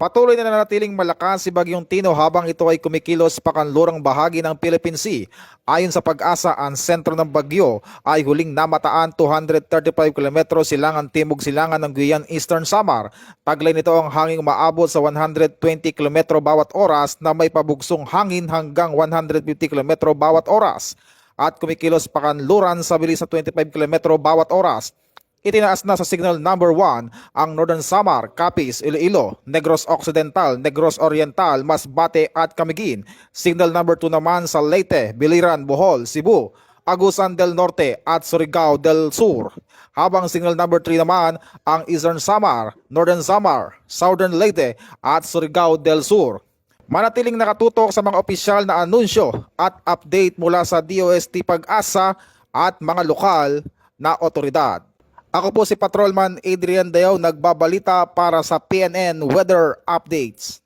Patuloy na nanatiling malakas si Bagyong Tino habang ito ay kumikilos sa pakanlurang bahagi ng Philippine Sea. Ayon sa Pag-asa, ang sentro ng bagyo ay huling namataan 235 km silangan timog silangan ng Guian Eastern Samar. Taglay nito ang hanging umaabot sa 120 km bawat oras na may pabugsong hangin hanggang 150 km bawat oras. At kumikilos pakanluran sa bilis na 25 km bawat oras. Itinaas na sa signal number 1 ang Northern Samar, Capiz, Iloilo, Negros Occidental, Negros Oriental, Masbate at Camiguin. Signal number 2 naman sa Leyte, Biliran, Bohol, Cebu, Agusan del Norte at Surigao del Sur. Habang signal number 3 naman ang Eastern Samar, Northern Samar, Southern Leyte at Surigao del Sur. Manatiling nakatutok sa mga opisyal na anunsyo at update mula sa DOST Pag-asa at mga lokal na otoridad. Ako po si Patrolman Adrian Dayaw, nagbabalita para sa PNN Weather Updates.